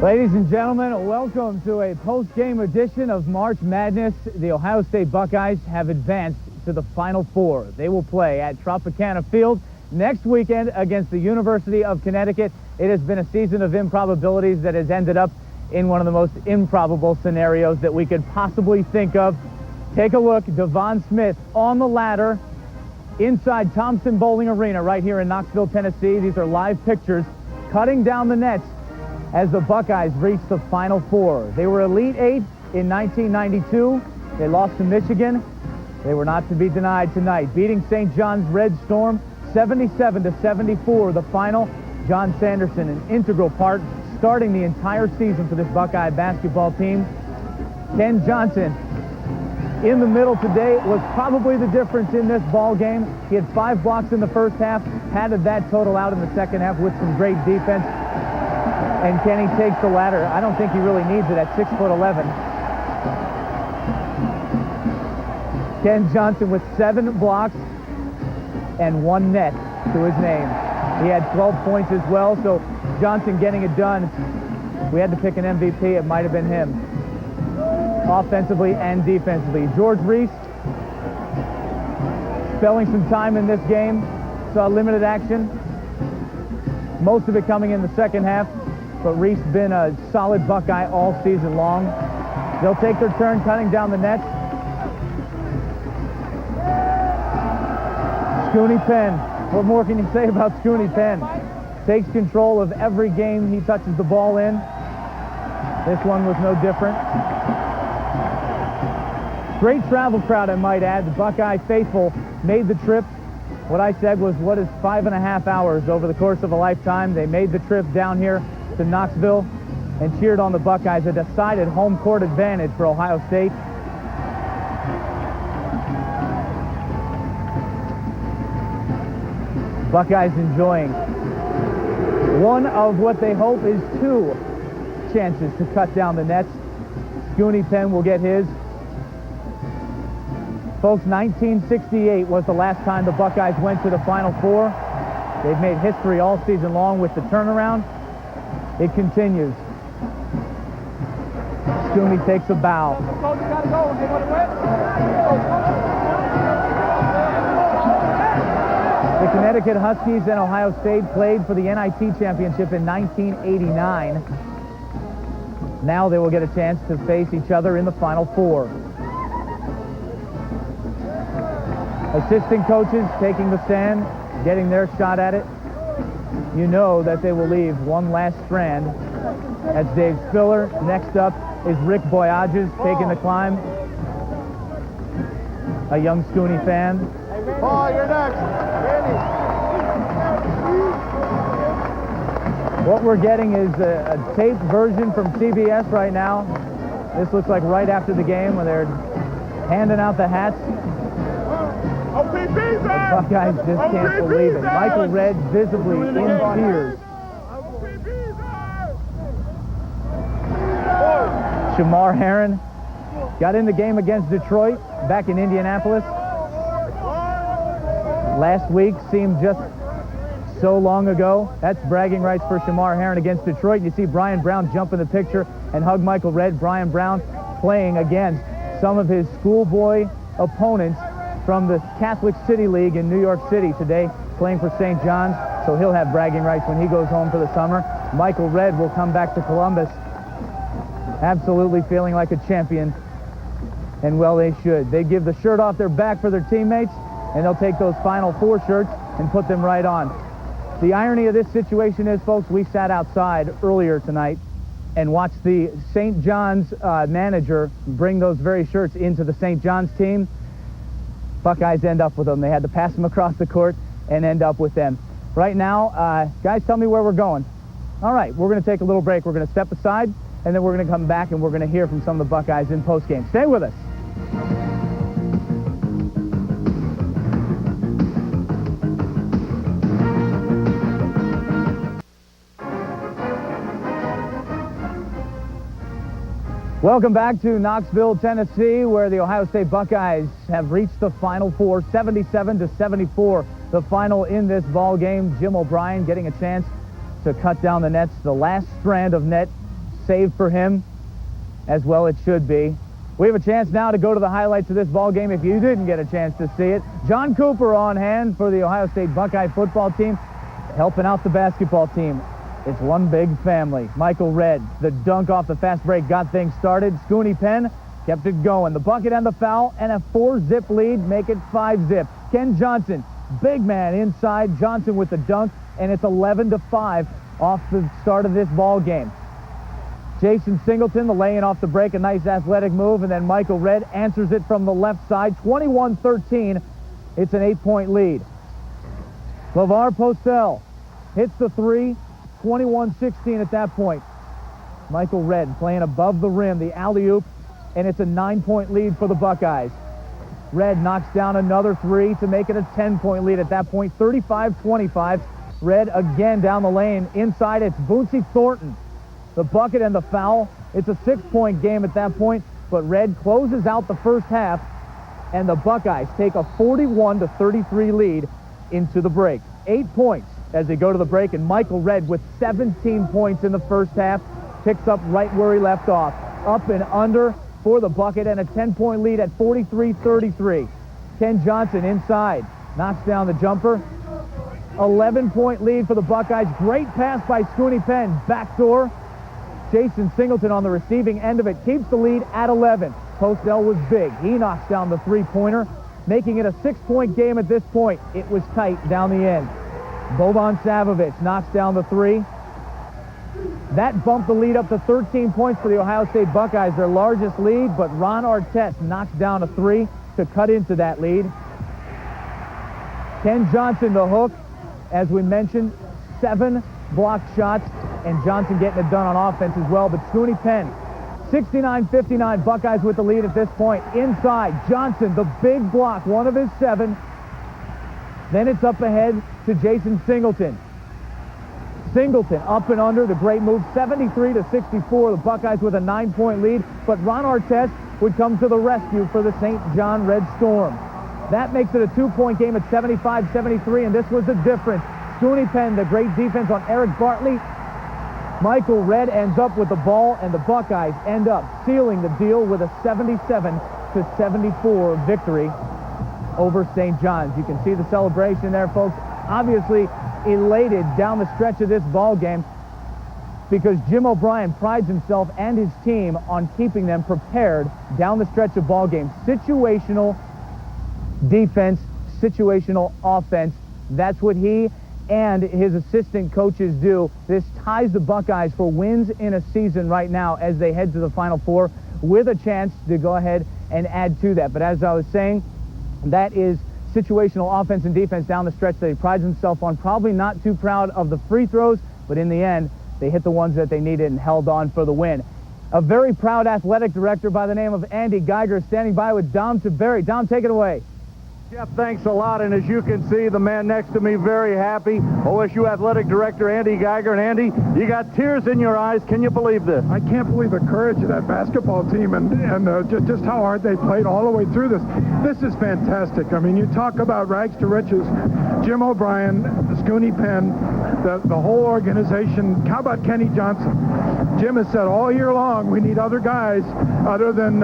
Ladies and gentlemen, welcome to a post-game edition of March Madness. The Ohio State Buckeyes have advanced to the Final Four. They will play at Tropicana Field next weekend against the University of Connecticut. It has been a season of improbabilities that has ended up in one of the most improbable scenarios that we could possibly think of. Take a look, Devon Smith on the ladder inside Thompson Bowling Arena right here in Knoxville, Tennessee. These are live pictures cutting down the nets as the Buckeyes reach the Final Four. They were Elite Eight in 1992. They lost to Michigan. They were not to be denied tonight, beating St. John's Red Storm 77-74, the final. John Sanderson, an integral part, starting the entire season for this Buckeye basketball team. Ken Johnson, in the middle today, was probably the difference in this ball game. He had 5 blocks in the first half, padded that total out in the second half with some great defense. And Kenny takes the ladder. I don't think he really needs it at 6'11". Ken Johnson with 7 blocks and 1 net to his name. He had 12 points as well, so Johnson getting it done. If we had to pick an MVP, it might have been him. Offensively and defensively. George Reese spelling some time in this game. Saw limited action. Most of it coming in the second half. But Reese been a solid Buckeye all season long. They'll take their turn cutting down the nets. Scoonie Penn. What more can you say about Scoonie Penn? Takes control of every game he touches the ball in. This one was no different. Great travel crowd, I might add. The Buckeye faithful made the trip. What I said was, what is 5.5 hours over the course of a lifetime? They made the trip down here to Knoxville and cheered on the Buckeyes. A decided home court advantage for Ohio State. Buckeyes enjoying one of what they hope is 2 chances to cut down the nets. Scoonie Penn will get his. Folks, 1968 was the last time the Buckeyes went to the Final Four. They've made history all season long with the turnaround. It continues. Scoonie takes a bow. The Connecticut Huskies and Ohio State played for the NIT championship in 1989. Now they will get a chance to face each other in the Final Four. Assistant coaches taking the stand, getting their shot at it. You know that they will leave one last strand. That's Dave Spiller. Next up is Rick Boyages taking the climb. A young Scoonie fan. Paul, you're next. Randy. What we're getting is a taped version from CBS right now. This looks like right after the game when they're handing out the hats. The Buckeyes just can't believe it. Michael Redd visibly in tears. Shamar Herron got in the game against Detroit back in Indianapolis. Last week seemed just so long ago. That's bragging rights for Shamar Herron against Detroit. You see Brian Brown jump in the picture and hug Michael Redd. Brian Brown playing against some of his schoolboy opponents from the Catholic City League in New York City today, playing for St. John's, so he'll have bragging rights when he goes home for the summer. Michael Redd will come back to Columbus, absolutely feeling like a champion, and well, they should. They give the shirt off their back for their teammates, and they'll take those Final Four shirts and put them right on. The irony of this situation is, folks, we sat outside earlier tonight and watched the St. John's manager bring those very shirts into the St. John's team. Buckeyes end up with them. They had to pass them across the court and end up with them. Right now, guys, tell me where we're going. All right, we're going to take a little break. We're going to step aside, and then we're going to come back, and we're going to hear from some of the Buckeyes in postgame. Stay with us. Welcome back to Knoxville, Tennessee, where the Ohio State Buckeyes have reached the Final Four, 77-74, the final in this ball game. Jim O'Brien getting a chance to cut down the nets. The last strand of net save for him, as well it should be. We have a chance now to go to the highlights of this ball game if you didn't get a chance to see it. John Cooper on hand for the Ohio State Buckeye football team, helping out the basketball team. It's one big family. Michael Redd, the dunk off the fast break got things started. Scooney Penn kept it going. The bucket and the foul, and a 4-zip lead make it 5-zip. Ken Johnson, big man inside. Johnson with the dunk, and it's 11-5 off the start of this ball game. Jason Singleton, the lay-in off the break, a nice athletic move, and then Michael Redd answers it from the left side. 21-13. It's an 8-point lead. LeVar Postell hits the three. 21-16 at that point. Michael Redd playing above the rim, the alley-oop, and it's a 9-point lead for the Buckeyes. Redd knocks down another three to make it a 10-point lead at that point. 35-25. Redd again down the lane. Inside, it's Boonsie Thornton. The bucket and the foul. It's a 6-point game at that point, but Redd closes out the first half, and the Buckeyes take a 41-33 lead into the break. 8 points as they go to the break, and Michael Redd with 17 points in the first half picks up right where he left off. Up and under for the bucket, and a 10-point lead at 43-33. Ken Johnson inside, knocks down the jumper. 11-point lead for the Buckeyes. Great pass by Scooney Penn, backdoor. Jason Singleton on the receiving end of it keeps the lead at 11. Postell was big. He knocks down the three-pointer, making it a 6-point game at this point. It was tight down the end. Boban Savovich knocks down the three. That bumped the lead up to 13 points for the Ohio State Buckeyes, their largest lead, but Ron Artest knocks down a three to cut into that lead. Ken Johnson, the hook, as we mentioned, 7 blocked shots, and Johnson getting it done on offense as well. But Scooney Penn, 69-59, Buckeyes with the lead at this point. Inside, Johnson, the big block, one of his 7. Then it's up ahead to Jason Singleton. Singleton up and under, the great move, 73-64. The Buckeyes with a 9-point lead, but Ron Artest would come to the rescue for the St. John Red Storm. That makes it a 2-point game at 75-73, and this was the difference. Scooney Penn, the great defense on Eric Bartley. Michael Redd ends up with the ball, and the Buckeyes end up sealing the deal with a 77-74 victory over St. John's. You can see the celebration there, folks. Obviously elated down the stretch of this ball game because Jim O'Brien prides himself and his team on keeping them prepared down the stretch of ball games. Situational defense, situational offense. That's what he and his assistant coaches do. This ties the Buckeyes for wins in a season right now as they head to the Final Four with a chance to go ahead and add to that. But as I was saying, that is situational offense and defense down the stretch that he prides himself on. Probably not too proud of the free throws, but in the end, they hit the ones that they needed and held on for the win. A very proud athletic director by the name of Andy Geiger standing by with Dom Tiberi. Dom, take it away. Jeff, thanks a lot, and as you can see, the man next to me very happy, OSU Athletic Director Andy Geiger. And Andy, you got tears in your eyes. Can you believe this? I can't believe the courage of that basketball team and just how hard they played all the way through this. This is fantastic. I mean, you talk about rags to riches. Jim O'Brien, Scooney Penn, the whole organization. How about Kenny Johnson? Jim has said all year long we need other guys other than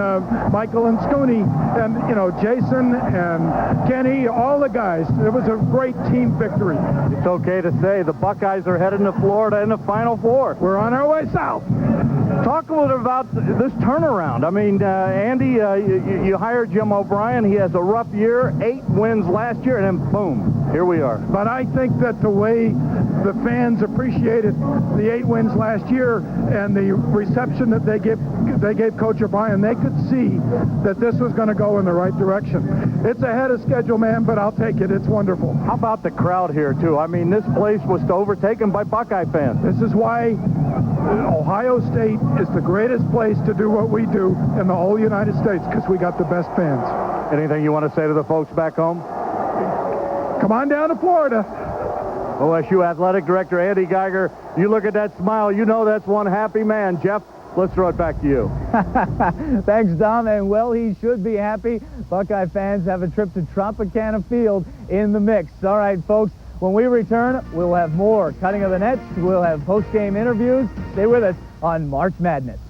Michael and Scooney, and you know, Jason and Kenny, all the guys. It was a great team victory. It's okay to say the Buckeyes are heading to Florida in the Final Four. We're on our way south. Talk a little about this turnaround. I mean, Andy, you hired Jim O'Brien. He has a rough year, 8 wins last year, and then boom, here we are. But I think that the way the fans appreciated the 8 wins last year and the reception that they gave Coach O'Brien, they could see that this was going to go in the right direction. It's ahead of schedule, man, but I'll take it. It's wonderful. How about the crowd here, too? I mean, this place was overtaken by Buckeye fans. This is why Ohio State is the greatest place to do what we do in the whole United States, because we got the best fans. Anything you want to say to the folks back home? Come on down to Florida. OSU Athletic Director Andy Geiger, you look at that smile, you know that's one happy man. Jeff, let's throw it back to you. Thanks, Dom, and well, he should be happy. Buckeye fans have a trip to Tropicana Field in the mix. All right, folks, when we return, we'll have more Cutting of the Nets. We'll have post-game interviews. Stay with us. on March Madness.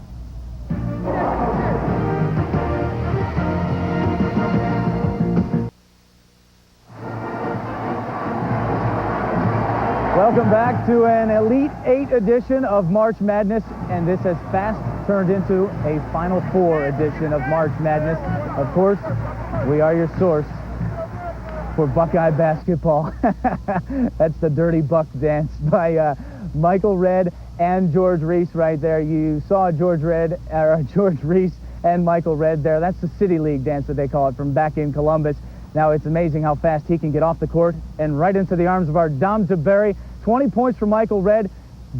Welcome back to an Elite 8 edition of March Madness, and this has fast turned into a Final Four edition of March Madness. Of course, we are your source for Buckeye basketball. That's the Dirty Buck dance by Michael Redd and George Reese right there. You saw George Reese and Michael Redd there. That's the City League dance that they call it from back in Columbus. Now it's amazing how fast he can get off the court and right into the arms of our Dom DeBerry. 20 points for Michael Redd.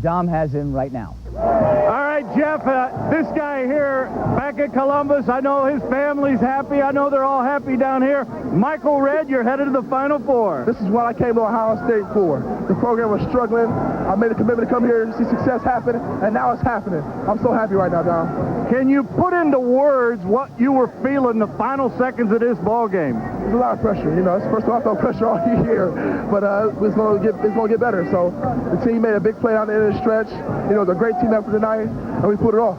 Dom has him right now. All right, Jeff, this guy here back at Columbus, I know his family's happy. I know they're all happy down here. Michael Redd, you're headed to the Final Four. This is what I came to Ohio State for. The program was struggling. I made a commitment to come here and see success happen, and now it's happening. I'm so happy right now, Dom. Can you put into words what you were feeling the final seconds of this ball game? There's a lot of pressure. You know, it's the first time I felt pressure all year, but it's going to get better. So the team made a big play on the end of the stretch. You know, it was a great team effort tonight, and we put it off.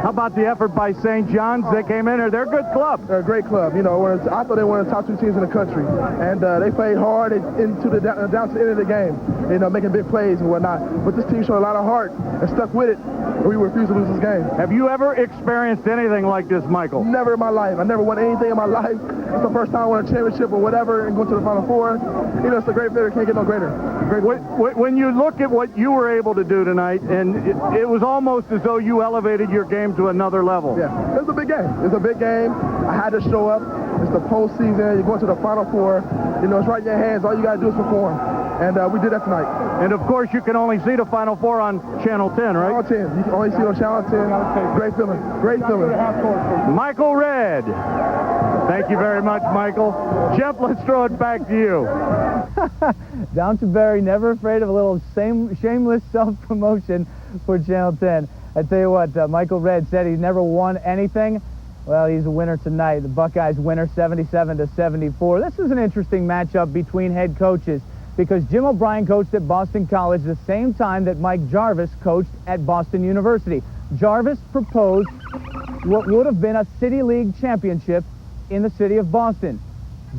How about the effort by St. John's? They came in there. They're a good club. They're a great club. You know, I thought they were one of the top 2 teams in the country, and they played hard down to the end of the game, you know, making big plays and whatnot. But this team showed a lot of heart and stuck with it, and we refused to lose this game. Have you ever experienced anything like this, Michael? Never in my life. I never won anything in my life. It's the first time I won a championship or whatever and going to the Final Four. You know, it's a great feeling. Can't get no greater. When you look at what you were able to do tonight, and it was almost as though you elevated your game to another level. Yeah, it was a big game. It was a big game. I had to show up. It's the postseason. You're going to the Final Four. You know, it's right in your hands. All you got to do is perform. And we did that tonight. And, of course, you can only see the Final Four on Channel 10, right? Channel 10. You can only see it on Channel 10. Great feeling. Great feeling. Michael Redd. Thank you very much, Michael. Jeff, let's throw it back to you. Dom DeBerry, never afraid of a little shameless self-promotion for Channel 10. I tell you what, Michael Redd said he's never won anything. Well, he's a winner tonight. The Buckeyes winner 77-74. This is an interesting matchup between head coaches because Jim O'Brien coached at Boston College the same time that Mike Jarvis coached at Boston University. Jarvis proposed what would have been a City League championship in the city of Boston.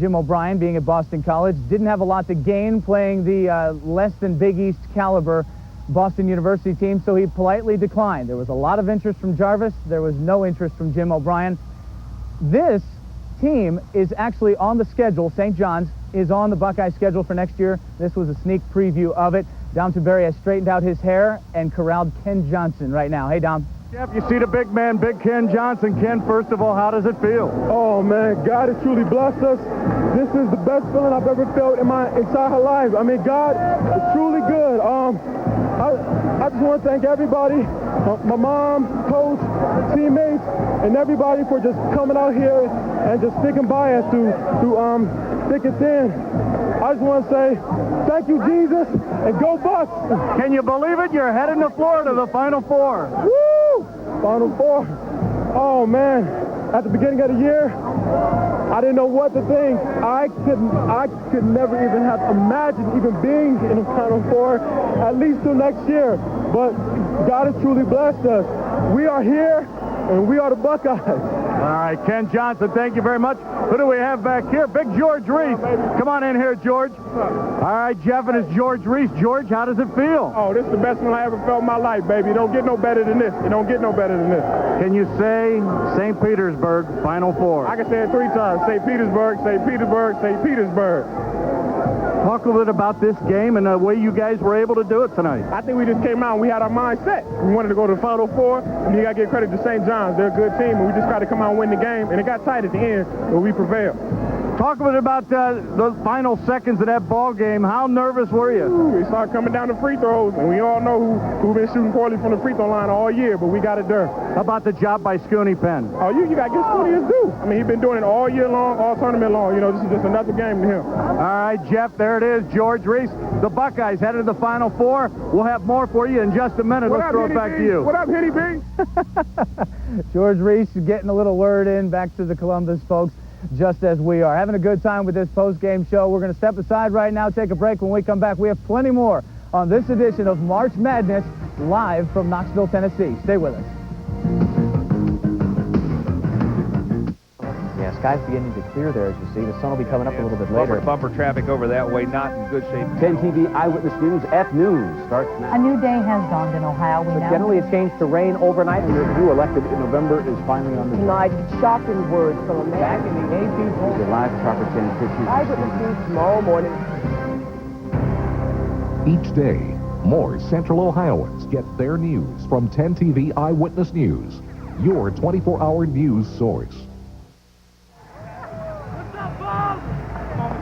Jim O'Brien, being at Boston College, didn't have a lot to gain playing the less than Big East caliber Boston University team, so he politely declined. There was a lot of interest from Jarvis. There was no interest from Jim O'Brien. This team is actually on the schedule. St. John's is on the Buckeye schedule for next year. This was a sneak preview of it. Dom DeBerry has straightened out his hair and corralled Ken Johnson right now. Hey, Dom. Jeff, you see the big man, Big Ken Johnson. Ken, first of all, how does it feel? Oh, man, God has truly blessed us. This is the best feeling I've ever felt in my entire life. I mean, God is truly good. I just want to thank everybody, my mom, coach, teammates, and everybody for just coming out here and just sticking by us through thick and thin. I just want to say thank you, Jesus, and go Bucks. Can you believe it? You're heading to Florida, the Final Four. Woo! Final Four. Oh, man. At the beginning of the year, I didn't know what to think. I could never even have imagined even being in the Final Four, at least till next year. But God has truly blessed us. We are here, and we are the Buckeyes. All right, Ken Johnson, thank you very much. Who do we have back here? Big George Reese. Come on in here, George. All right, Jeff, and it's George Reese. George, how does it feel? Oh, this is the best one I ever felt in my life, baby. You don't get no better than this. You don't get no better than this. Can you say St. Petersburg, Final Four? I can say it 3 times. St. Petersburg, St. Petersburg, St. Petersburg. Talk a little bit about this game and the way you guys were able to do it tonight. I think we just came out and we had our mind set. We wanted to go to the Final Four, and you got to give credit to St. John's. They're a good team, and we just got to come out and win the game, and it got tight at the end, but we prevailed. Talk a bit about those final seconds of that ball game. How nervous were you? Ooh, we started coming down the free throws, and we all know who's been shooting poorly from the free throw line all year, but we got it done. How about the job by Scooney Penn? Oh, you got to give Scooney his due. I mean, he's been doing it all year long, all tournament long. You know, this is just another game to him. All right, Jeff, there it is. George Reese, the Buckeyes headed to the Final Four. We'll have more for you in just a minute. Let's throw it back to you. What up, Hitty B? George Reese getting a little word in back to the Columbus folks, just as we are. Having a good time with this post-game show. We're going to step aside right now, take a break. When we come back, we have plenty more on this edition of March Madness, live from Knoxville, Tennessee. Stay with us. Yeah, sky's beginning to clear there, as you see. The sun will be coming up a little bit later. Bumper traffic over that way, not in good shape. 10 TV Eyewitness News, F News starts now. A new day has dawned in Ohio. But generally, it's changed to rain overnight, and the new elected in November is finally on the Tonight, shocking words from a man. Back in the AP poll. The live Tropicana pictures. Eyewitness News tomorrow morning. Each day, more Central Ohioans get their news from 10 TV Eyewitness News, your 24-hour news source.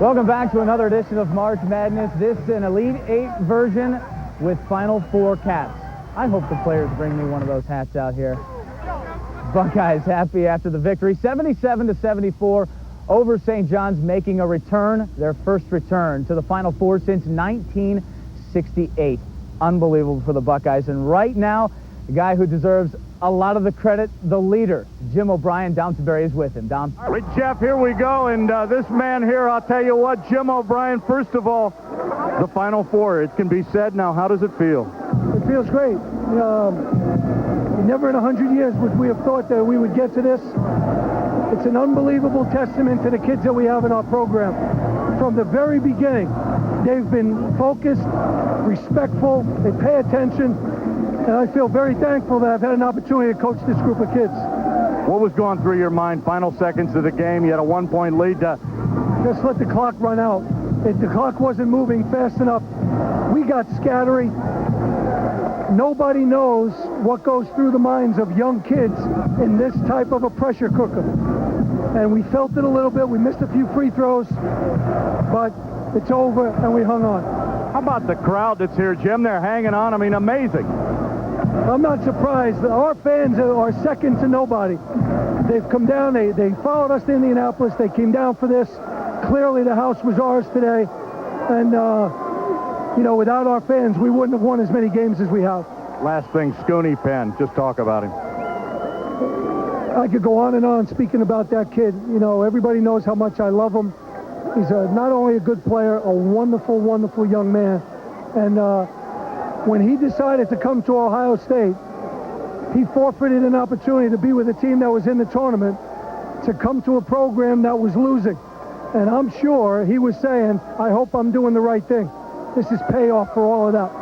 Welcome back to another edition of March Madness. This is an Elite Eight version with Final Four caps. I hope the players bring me one of those hats out here. Buckeyes happy after the victory, 77-74 over St. John's, making a return, their first return to the Final Four since 1968. Unbelievable for the Buckeyes. And right now, the guy who deserves a lot of the credit, the leader, Jim O'Brien. Dom Tiberi is with him. Dom. All right, Jeff, here we go. And this man here, I'll tell you what, Jim O'Brien, first of all, the Final Four. It can be said now. How does it feel? It feels great. Never in 100 years would we have thought that we would get to this. It's an unbelievable testament to the kids that we have in our program. From the very beginning, they've been focused, respectful, they pay attention, and I feel very thankful that I've had an opportunity to coach this group of kids. What was going through your mind? Final seconds of the game, you had a 1-point lead. Just let the clock run out. If the clock wasn't moving fast enough, we got scattery. Nobody knows what goes through the minds of young kids in this type of a pressure cooker. And we felt it a little bit. We missed a few free throws, but it's over, and we hung on. How about the crowd that's here, Jim? They're hanging on. I mean, amazing. I'm not surprised. Our fans are second to nobody. They've come down. They followed us to Indianapolis. They came down for this. Clearly, the house was ours today. And, you know, without our fans, we wouldn't have won as many games as we have. Last thing, Scooney Penn. Just talk about him. I could go on and on speaking about that kid. You know, everybody knows how much I love him. He's not only a good player, a wonderful, wonderful young man. And when he decided to come to Ohio State, he forfeited an opportunity to be with a team that was in the tournament, to come to a program that was losing. And I'm sure he was saying, I hope I'm doing the right thing. This is payoff for all of that.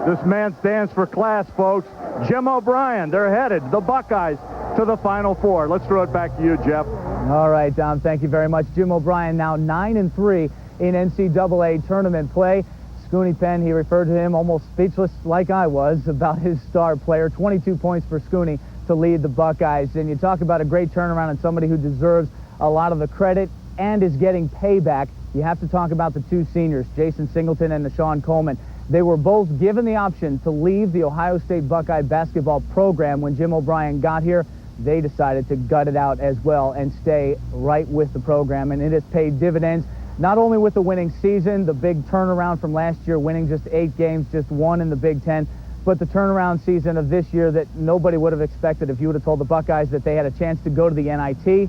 This man stands for class, folks. Jim O'Brien, they're headed, the Buckeyes, to the Final Four. Let's throw it back to you, Jeff. All right, Dom, thank you very much. Jim O'Brien now 9-3 in NCAA tournament play. Scooney Penn, he referred to him almost speechless like I was about his star player. 22 points for Scooney to lead the Buckeyes. And you talk about a great turnaround and somebody who deserves a lot of the credit and is getting payback. You have to talk about the two seniors, Jason Singleton and Nashawn Coleman. They were both given the option to leave the Ohio State Buckeye basketball program when Jim O'Brien got here. They decided to gut it out as well and stay right with the program, and it has paid dividends, not only with the winning season, the big turnaround from last year, winning just 8 games, just 1 in the Big Ten, but the turnaround season of this year that nobody would have expected. If you would have told the Buckeyes that they had a chance to go to the NIT,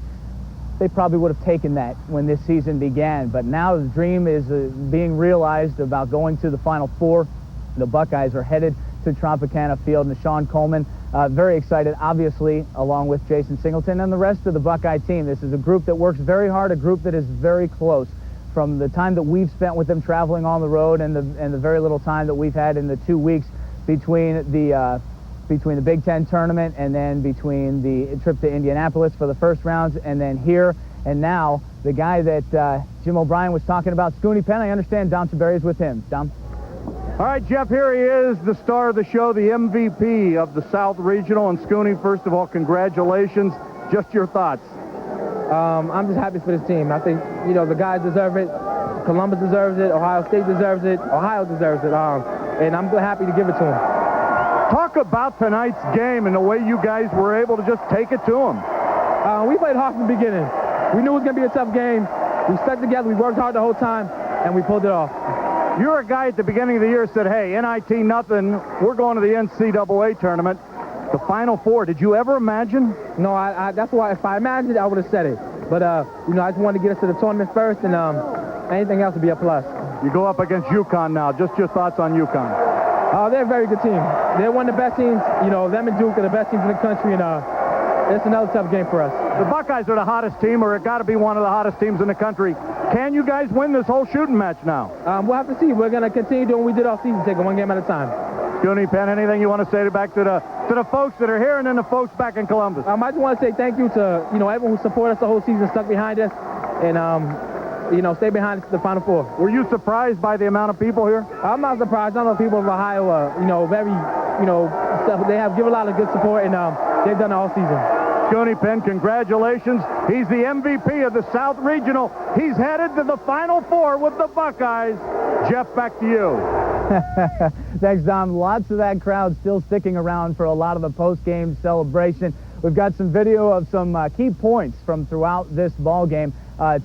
they probably would have taken that when this season began. But now the dream is being realized about going to the Final Four. The Buckeyes are headed to Tropicana Field. Nashawn Coleman, very excited, obviously, along with Jason Singleton and the rest of the Buckeye team. This is a group that works very hard, a group that is very close. From the time that we've spent with them traveling on the road and the very little time that we've had in the 2 weeks between the Big Ten tournament and then between the trip to Indianapolis for the first rounds and then here and now, the guy that Jim O'Brien was talking about, Scooney Penn. I understand Dom Tiberi is with him. Dom? All right, Jeff, here he is, the star of the show, the MVP of the South Regional. And Scooney, first of all, congratulations. Just your thoughts. I'm just happy for this team. I think, you know, the guys deserve it. Columbus deserves it. Ohio State deserves it. Ohio deserves it. And I'm happy to give it to them. Talk about tonight's game and the way you guys were able to just take it to them. We played hard from the beginning. We knew it was going to be a tough game. We stuck together. We worked hard the whole time, and we pulled it off. You're a guy at the beginning of the year said, hey, NIT nothing. We're going to the NCAA tournament. The Final Four. Did you ever imagine? No, that's why if I imagined it, I would have said it. But, you know, I just wanted to get us to the tournament first, and anything else would be a plus. You go up against UConn now. Just your thoughts on UConn. They're a very good team. They're one of the best teams. You know, them and Duke are the best teams in the country, and it's another tough game for us. The Buckeyes are the hottest team, or it got to be one of the hottest teams in the country. Can you guys win this whole shooting match now? We'll have to see. We're going to continue doing what we did all season, take it one game at a time. Scooney, Penn, anything you want to say back to the folks that are here and then the folks back in Columbus? I just want to say thank you to, you know, everyone who supported us the whole season, stuck behind us, and, you know, stay behind us to the Final Four. Were you surprised by the amount of people here? I'm not surprised. I know people of Ohio are, you know, very, you know, stuff. They have given a lot of good support, and they've done it all season. Scooney Penn, congratulations. He's the MVP of the South Regional. He's headed to the Final Four with the Buckeyes. Jeff, back to you. Thanks, Dom. Lots of that crowd still sticking around for a lot of the post-game celebration. We've got some video of some key points from throughout this ball game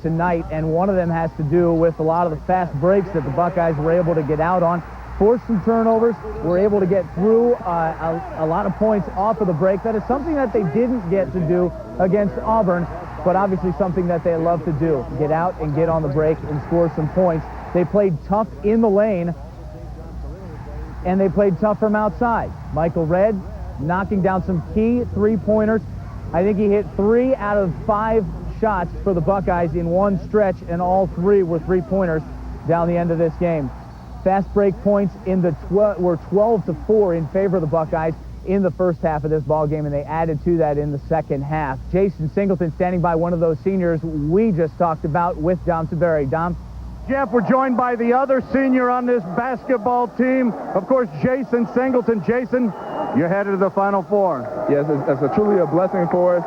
tonight, and one of them has to do with a lot of the fast breaks that the Buckeyes were able to get out on. Forced some turnovers, were able to get through a lot of points off of the break. That is something that they didn't get to do against Auburn, but obviously something that they love to do. Get out and get on the break and score some points. They played tough in the lane, and they played tough from outside. Michael Redd knocking down some key three-pointers. I think he hit 3 out of 5 shots for the Buckeyes in one stretch, and all 3 were three-pointers down the end of this game. Fast break points in the were 12-4 in favor of the Buckeyes in the first half of this ball game, and they added to that in the second half. Jason Singleton standing by, one of those seniors we just talked about, with Dom Tiberi. Dom? Jeff, we're joined by the other senior on this basketball team, of course, Jason Singleton. Jason, you're headed to the Final Four. Yes, it's truly a blessing for us.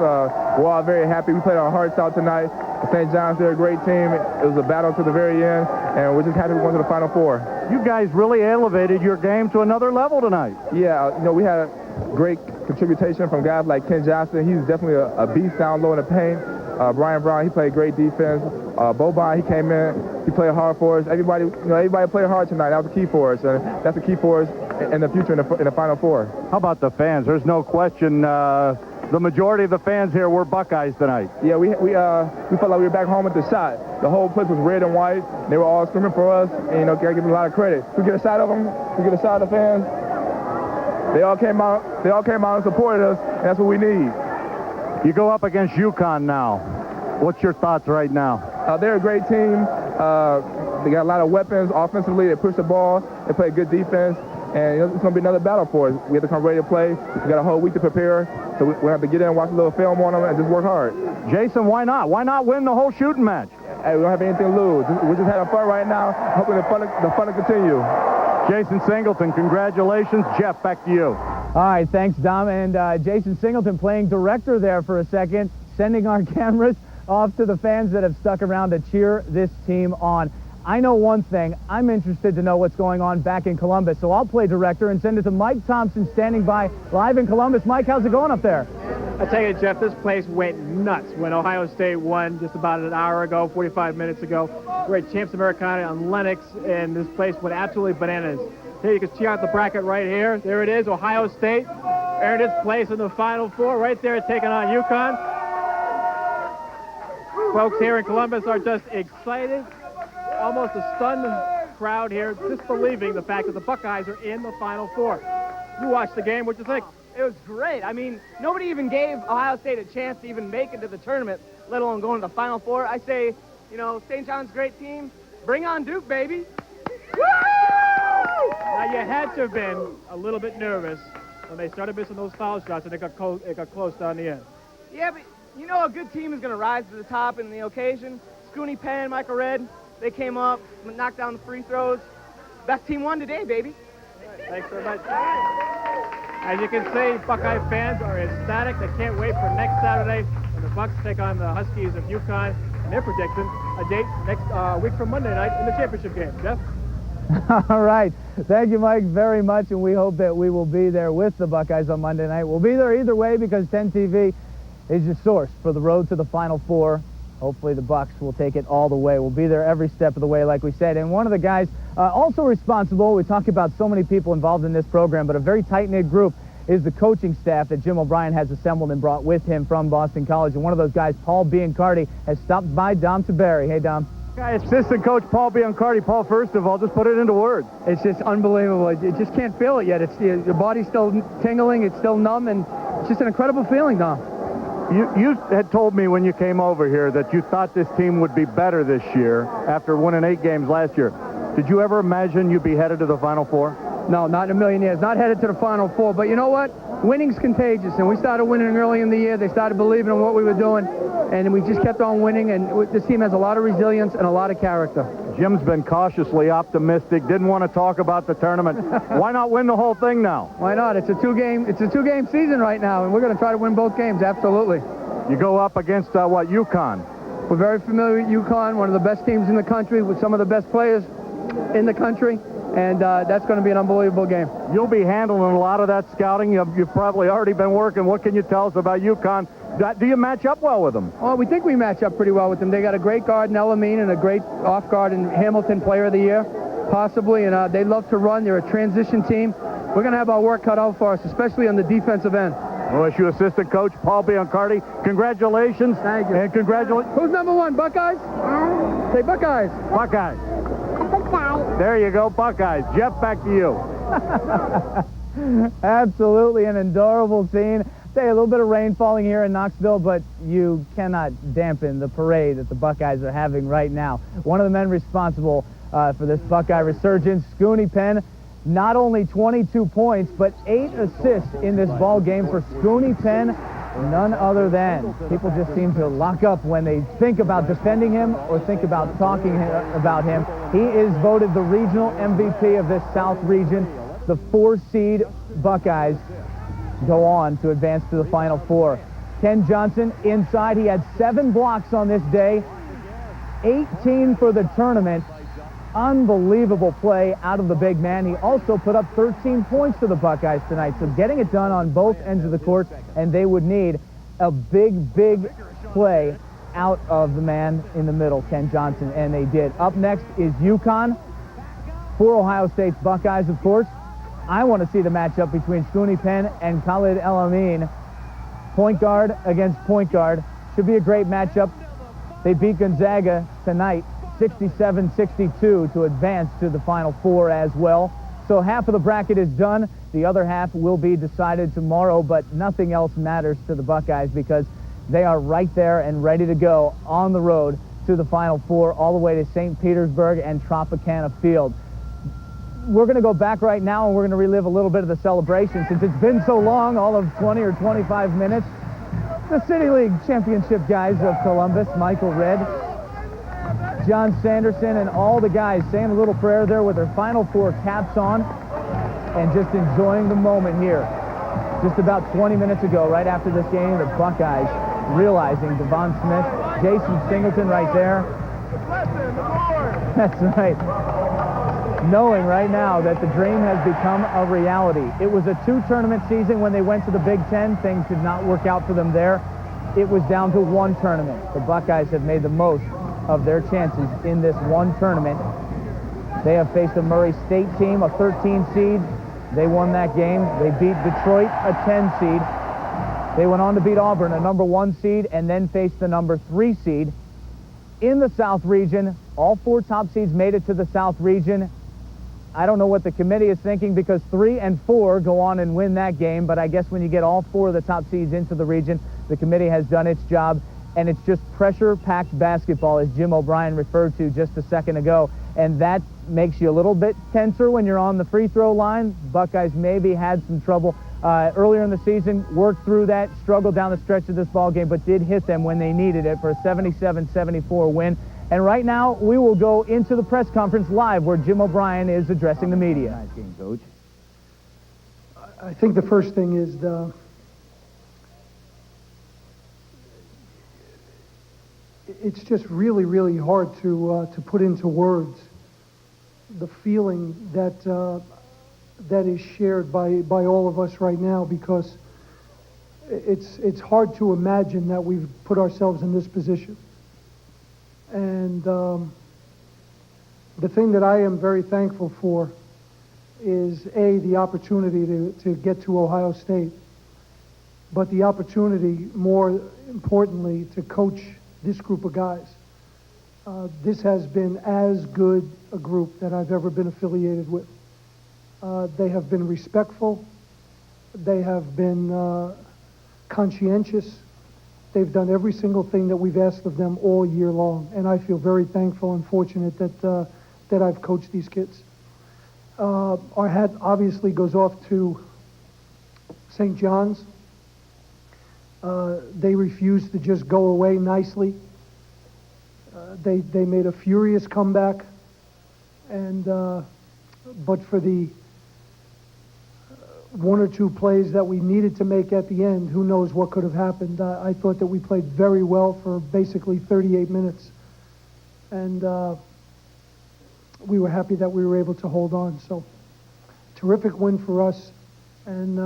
We're all very happy. We played our hearts out tonight. St. John's, they're a great team. It was a battle to the very end, and we're just happy we're going to the Final Four. You guys really elevated your game to another level tonight. Yeah, you know, we had a great contribution from guys like Ken Johnson. He's definitely a beast down low in the paint. Brian Brown, he played great defense. Boban, he came in, he played hard for us. Everybody played hard tonight. That was the key for us, and that's the key for us in the future in the Final Four. How about the fans? There's no question. The majority of the fans here were Buckeyes tonight. Yeah, we felt like we were back home at the shot. The whole place was red and white. They were all screaming for us, and, you know, gotta give them a lot of credit. We get a shot of them. We get a shot of the fans. They all came out. They all came out and supported us, and that's what we need. You go up against UConn now. What's your thoughts right now? They're a great team. They got a lot of weapons offensively. They push the ball. They play good defense. And, you know, it's going to be another battle for us. We have to come ready to play. We got a whole week to prepare. So we have to get in, watch a little film on them, and just work hard. Jason, why not? Why not win the whole shooting match? Hey, we don't have anything to lose. We're just having fun right now, hoping the fun to continue. Jason Singleton, congratulations. Jeff, back to you. All right, thanks, Dom. And Jason Singleton playing director there for a second, sending our cameras off to the fans that have stuck around to cheer this team on. I know one thing. I'm interested to know what's going on back in Columbus, so I'll play director and send it to Mike Thompson, standing by live in Columbus. Mike, how's it going up there? I tell you, Jeff, this place went nuts when Ohio State won just about an hour ago, 45 minutes ago. We're at Champs Americana on Lenox, and this place went absolutely bananas. Here, you can see out the bracket right here. There it is, Ohio State earned its place in the Final Four right there, taking on UConn. Folks here in Columbus are just excited. Almost a stunned crowd here, disbelieving the fact that the Buckeyes are in the Final Four. You watched the game, what'd you think? It was great. I mean, nobody even gave Ohio State a chance to even make it to the tournament, let alone going to the Final Four. I say, you know, St. John's great team. Bring on Duke, baby. Woo! Now, you had to have been a little bit nervous when they started missing those foul shots and it got close down the end. Yeah, but you know a good team is going to rise to the top in the occasion. Scooney Penn, Michael Redd, they came up, knocked down the free throws. Best team won today, baby. Thanks very much. As you can see, Buckeye fans are ecstatic. They can't wait for next Saturday when the Bucks take on the Huskies of UConn. And they're predicting a date next week from Monday night in the championship game. Jeff? All right. Thank you, Mike, very much, and we hope that we will be there with the Buckeyes on Monday night. We'll be there either way because 10 TV is your source for the road to the Final Four. Hopefully the Bucks will take it all the way. We'll be there every step of the way, like we said. And one of the guys also responsible, we talk about so many people involved in this program, but a very tight-knit group is the coaching staff that Jim O'Brien has assembled and brought with him from Boston College. And one of those guys, Paul Biancardi, has stopped by Dom Tiberi. Hey, Dom. Buckeye assistant coach Paul Biancardi. Paul, first of all, just put it into words. It's just unbelievable. You just can't feel it yet. Your body's still tingling. It's still numb, and it's just an incredible feeling, Dom. You had told me when you came over here that you thought this team would be better this year after winning 8 games last year. Did you ever imagine you'd be headed to the Final Four? No, not in a million years. Not headed to the Final Four. But you know what? Winning's contagious, and we started winning early in the year. They started believing in what we were doing, and we just kept on winning, and this team has a lot of resilience and a lot of character. Jim's been cautiously optimistic, didn't want to talk about the tournament. Why not win the whole thing now? Why not? It's a two-game season right now, and we're going to try to win both games, absolutely. You go up against, UConn. We're very familiar with UConn, one of the best teams in the country, with some of the best players in the country, and that's going to be an unbelievable game. You'll be handling a lot of that scouting. You've probably already been working. What can you tell us about UConn? Do you match up well with them? Well, we think we match up pretty well with them. They got a great guard in Elamine and a great off guard in Hamilton, Player of the Year, possibly, and they love to run. They're a transition team. We're going to have our work cut out for us, especially on the defensive end. OSU assistant coach Paul Biancardi, congratulations. Thank you. And congratulations. Who's number 1, Buckeyes? Say Buckeyes. Buckeyes. There you go, Buckeyes. Jeff, back to you. Absolutely an adorable scene. Say a little bit of rain falling here in Knoxville, but you cannot dampen the parade that the Buckeyes are having right now. One of the men responsible for this Buckeye resurgence, Scoonie Penn, not only 22 points, but 8 assists in this ball game for Scoonie Penn. None other than. People just seem to lock up when they think about defending him or think about talking about him. He is voted the regional MVP of this South region. The 4-seed Buckeyes go on to advance to the Final Four. Ken Johnson inside. He had 7 blocks on this day, 18 for the tournament. Unbelievable play out of the big man. He also put up 13 points for the Buckeyes tonight. So getting it done on both ends of the court, and they would need a big, big play out of the man in the middle, Ken Johnson, and they did. Up next is UConn for Ohio State's Buckeyes, of course. I want to see the matchup between Scoonie Penn and Khalid El-Amin. Point guard against point guard. Should be a great matchup. They beat Gonzaga tonight 67-62 to advance to the Final Four as well. So half of the bracket is done. The other half will be decided tomorrow, but nothing else matters to the Buckeyes because they are right there and ready to go on the road to the Final Four all the way to St. Petersburg and Tropicana Field. We're going to go back right now and we're going to relive a little bit of the celebration since it's been so long, all of 20 or 25 minutes. The City League Championship guys of Columbus, Michael Redd, John Sanderson, and all the guys saying a little prayer there with their Final Four caps on and just enjoying the moment here. Just about 20 minutes ago, right after this game, the Buckeyes realizing Devon Smith, Jason Singleton right there. That's right. Knowing right now that the dream has become a reality. It was a 2-tournament season when they went to the Big Ten. Things did not work out for them there. It was down to 1 tournament. The Buckeyes have made the most of their chances in this 1 tournament. They have faced a Murray State team, a 13 seed. They won that game. They beat Detroit, a 10 seed. They went on to beat Auburn, a number 1 seed, and then faced the number 3 seed. In the South region, all 4 top seeds made it to the South region. I don't know what the committee is thinking because 3 and 4 go on and win that game, but I guess when you get all 4 of the top seeds into the region, the committee has done its job, and it's just pressure-packed basketball, as Jim O'Brien referred to just a second ago, and that makes you a little bit tenser when you're on the free throw line. Buckeyes maybe had some trouble earlier in the season, worked through that, struggled down the stretch of this ball game, but did hit them when they needed it for a 77-74 win. And right now, we will go into the press conference live where Jim O'Brien is addressing the media. Nice game, Coach. I think the first thing is it's just really, really hard to put into words the feeling that that is shared by all of us right now, because it's hard to imagine that we've put ourselves in this position. And the thing that I am very thankful for is, A, the opportunity to get to Ohio State, but the opportunity, more importantly, to coach this group of guys. This has been as good a group that I've ever been affiliated with. They have been respectful. They have been conscientious. They've done every single thing that we've asked of them all year long, and I feel very thankful and fortunate that I've coached these kids. Our hat obviously goes off to St. John's. They refused to just go away nicely. They made a furious comeback, and but for the one or two plays that we needed to make at the end, who knows what could have happened. I thought that we played very well for basically 38 minutes, and we were happy that we were able to hold on. So, terrific win for us, and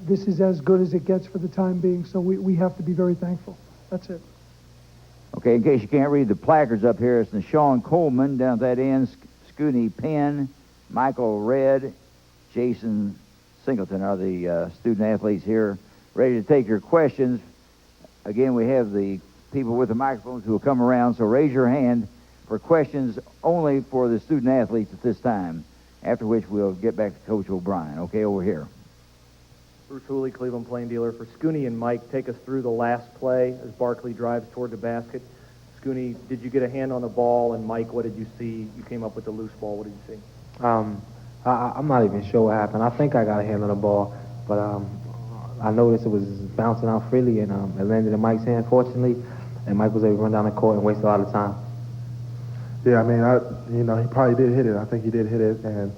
this is as good as it gets for the time being, so we have to be very thankful. That's it. Okay, in case you can't read the placards up here, it's Sean Coleman down at that end, Scooney Penn, Michael Red, Jason Singleton are the student-athletes here, ready to take your questions. Again, we have the people with the microphones who will come around, so raise your hand for questions only for the student-athletes at this time, after which we'll get back to Coach O'Brien. Okay, over here. Bruce Hooley, Cleveland Plain Dealer. For Scooney and Mike, take us through the last play as Barkley drives toward the basket. Scooney, did you get a hand on the ball? And Mike, what did you see? You came up with the loose ball. What did you see? I'm not even sure what happened. I think I got a hand on the ball, but I noticed it was bouncing out freely, and it landed in Mike's hand, fortunately, and Mike was able to run down the court and waste a lot of time. Yeah, I mean, he probably did hit it. I think he did hit it, and,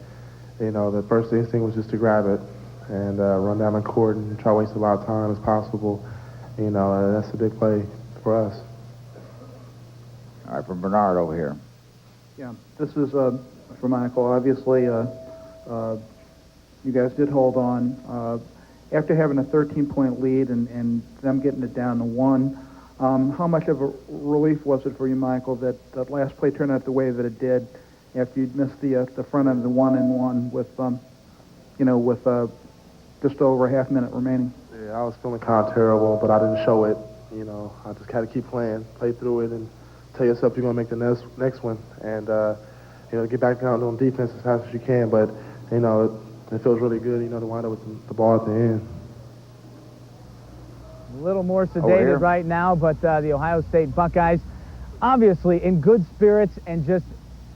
the first instinct was just to grab it and run down the court and try to waste a lot of time as possible. That's a big play for us. All right, from Bernard over here. Yeah, this is for Michael. Obviously, you guys did hold on. After having a 13-point lead and them getting it down to 1, how much of a relief was it for you, Michael, that that last play turned out the way that it did after you'd missed the front end of the 1-and-1 with, with just over a half minute remaining? Yeah, I was feeling kind of terrible, but I didn't show it. I just had to keep playing, play through it, and tell yourself you're going to make the next one, and get back down on defense as fast as you can. But it feels really good, to wind up with the ball at the end. A little more sedated right now, but the Ohio State Buckeyes obviously in good spirits and just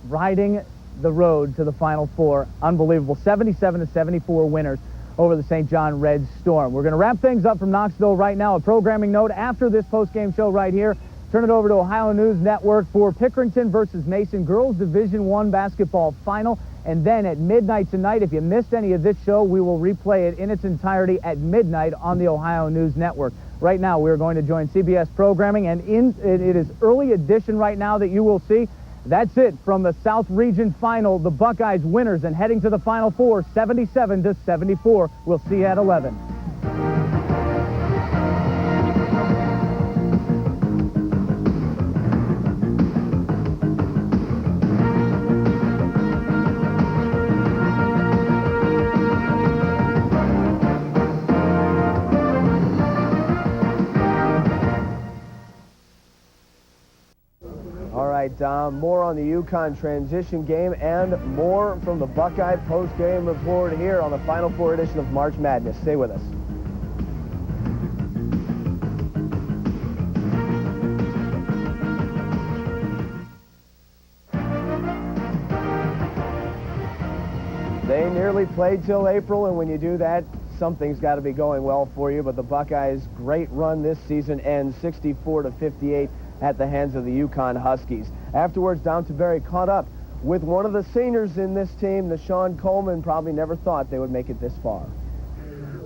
riding the road to the Final Four. Unbelievable. 77-74 winners over the St. John Red Storm. We're going to wrap things up from Knoxville right now. A programming note after this post-game show right here. Turn it over to Ohio News Network for Pickerington versus Mason Girls Division I basketball final. And then at midnight tonight, if you missed any of this show, we will replay it in its entirety at midnight on the Ohio News Network. Right now, we're going to join CBS programming, and it is early edition right now that you will see. That's it from the South Region Final. The Buckeyes winners and heading to the Final Four, 77-74. We'll see you at 11. More on the UConn transition game and more from the Buckeye post-game report here on the Final Four edition of March Madness. Stay with us. They nearly played till April, and when you do that, something's got to be going well for you. But the Buckeyes' great run this season ends 64-58 at the hands of the UConn Huskies. Afterwards, Don Taveri caught up with one of the seniors in this team, Nashawn Coleman. Probably never thought they would make it this far.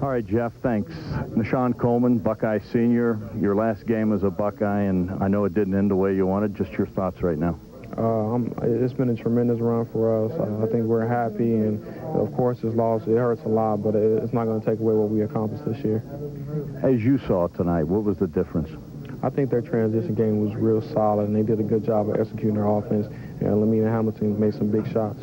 All right, Jeff, thanks. Nashawn Coleman, Buckeye senior. Your last game as a Buckeye, and I know it didn't end the way you wanted. Just your thoughts right now. It's been a tremendous run for us. I think we're happy, and of course this loss, it hurts a lot, but it's not going to take away what we accomplished this year. As you saw tonight, what was the difference? I think their transition game was real solid, and they did a good job of executing their offense, and Lamina Hamilton made some big shots.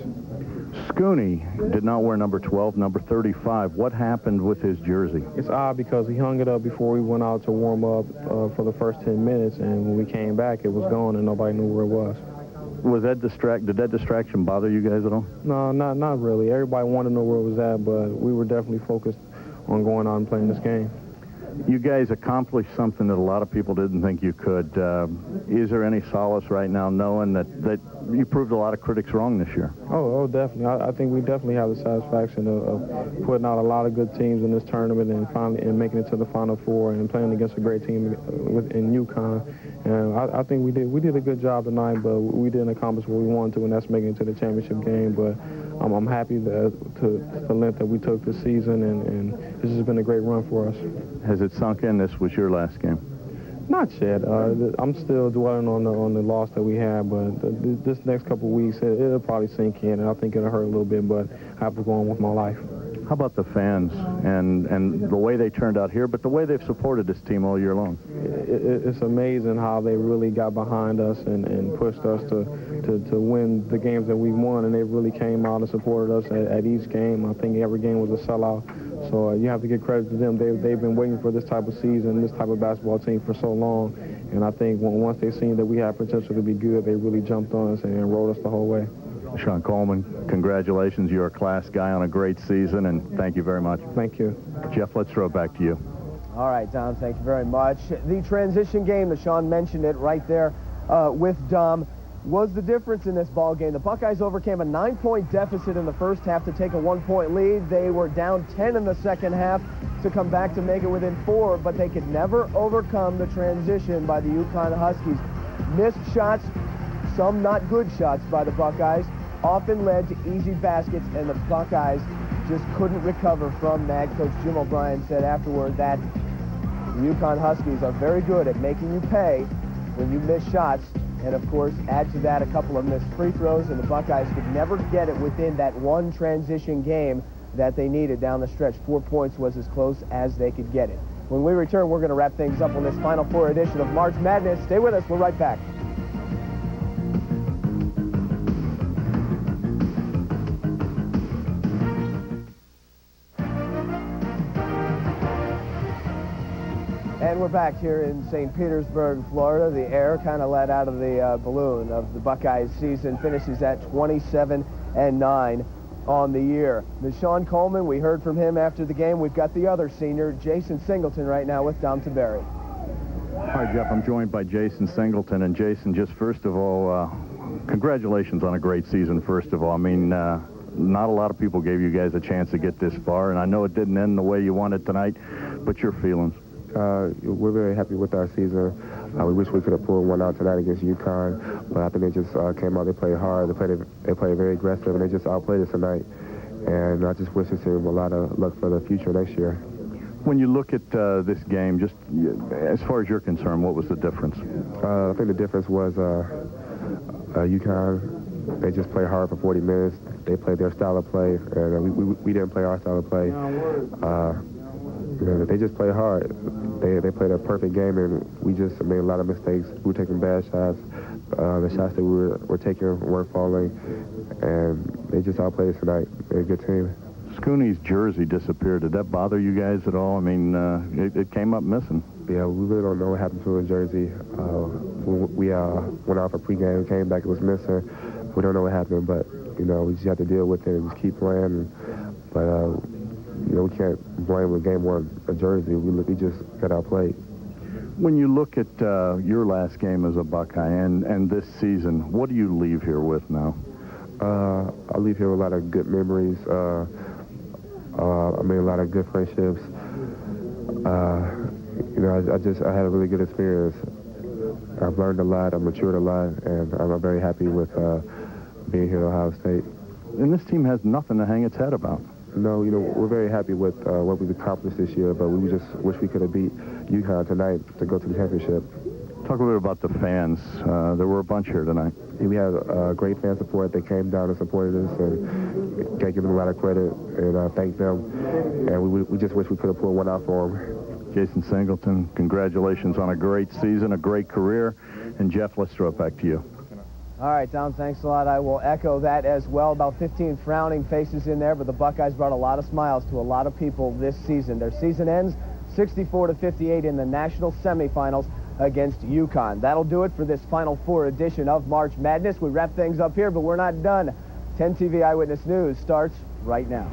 Scooney did not wear number 12, number 35. What happened with his jersey? It's odd because he hung it up before we went out to warm up for the first 10 minutes, and when we came back, it was gone, and nobody knew where it was. Did that distraction bother you guys at all? No, not really. Everybody wanted to know where it was at, but we were definitely focused on going out and playing this game. You guys accomplished something that a lot of people didn't think you could. Is there any solace right now knowing that you proved a lot of critics wrong this year? Oh, definitely. I think we definitely have the satisfaction of putting out a lot of good teams in this tournament and finally making it to the Final Four and playing against a great team in UConn. And I think we did a good job tonight, but we didn't accomplish what we wanted to, and that's making it to the championship game. But I'm happy to the length that we took this season, and this has been a great run for us. Has it sunk in this was your last game? Not yet. I'm still dwelling on the loss that we had, but this next couple of weeks, it'll probably sink in, and I think it'll hurt a little bit, but I have to go on with my life. How about the fans and the way they turned out here, but the way they've supported this team all year long? It's amazing how they really got behind us and pushed us to win the games that we won, and they really came out and supported us at each game. I think every game was a sellout. So you have to give credit to them. They've been waiting for this type of season, this type of basketball team for so long. And I think once they seen that we had potential to be good, they really jumped on us and rode us the whole way. Sean Coleman, congratulations. You're a class guy on a great season, and thank you very much. Thank you. Jeff, let's throw it back to you. All right, Dom, thank you very much. The transition game, Sean mentioned it right there with Dom, was the difference in this ball game. The Buckeyes overcame a 9-point deficit in the first half to take a 1-point lead. They were down 10 in the second half to come back to make it within 4, but they could never overcome the transition by the UConn Huskies. Missed shots, some not good shots by the Buckeyes, often led to easy baskets, and the Buckeyes just couldn't recover from that. Coach Jim O'Brien said afterward that the UConn Huskies are very good at making you pay when you miss shots. And, of course, add to that a couple of missed free throws, and the Buckeyes could never get it within that one transition game that they needed down the stretch. 4 points was as close as they could get it. When we return, we're going to wrap things up on this Final Four edition of March Madness. Stay with us. We're right back. And we're back here in St. Petersburg, Florida. The air kind of let out of the balloon of the Buckeyes season. Finishes at 27-9 on the year. Sean Coleman, we heard from him after the game. We've got the other senior, Jason Singleton, right now with Dom Taberi. Hi, Jeff. I'm joined by Jason Singleton. And Jason, just first of all, congratulations on a great season, first of all. I mean, not a lot of people gave you guys a chance to get this far, and I know it didn't end the way you wanted tonight, but your feelings? We're very happy with our season. We wish we could have pulled one out tonight against UConn, but I think they just came out. They played hard. They played very aggressive, and they just outplayed us tonight. And I just wish this team a lot of luck for the future next year. When you look at this game, just as far as you're concerned, what was the difference? I think the difference was UConn. They just played hard for 40 minutes. They played their style of play, and we didn't play our style of play. They just played hard. They played a perfect game, and we just made a lot of mistakes. We were taking bad shots. The shots that we were taking weren't falling, and they just outplayed us tonight. They're a good team. Scooney's jersey disappeared. Did that bother you guys at all? I mean, it came up missing. Yeah, we really don't know what happened to his jersey. We went out for pregame, came back, it was missing. We don't know what happened, but, you know, we just have to deal with it and just keep playing. But, you know, we can't blame with game one a jersey. We just got outplayed. When you look at your last game as a Buckeye and this season, what do you leave here with now? I leave here with a lot of good memories. I made a lot of good friendships. You know, I had a really good experience. I've learned a lot, I've matured a lot, and I'm very happy with being here at Ohio State. And this team has nothing to hang its head about. No, you know, we're very happy with what we've accomplished this year, but we just wish we could have beat UConn tonight to go to the championship. Talk a little bit about the fans. There were a bunch here tonight. We had great fan support. They came down and supported us, and can't give them a lot of credit, and thank them. And we just wish we could have pulled one out for them. Jason Singleton, congratulations on a great season, a great career. And Jeff, let's throw it back to you. All right, Tom, thanks a lot. I will echo that as well. About 15 frowning faces in there, but the Buckeyes brought a lot of smiles to a lot of people this season. Their season ends 64-58 in the national semifinals against UConn. That'll do it for this Final Four edition of March Madness. We wrap things up here, but we're not done. 10 TV Eyewitness News starts right now.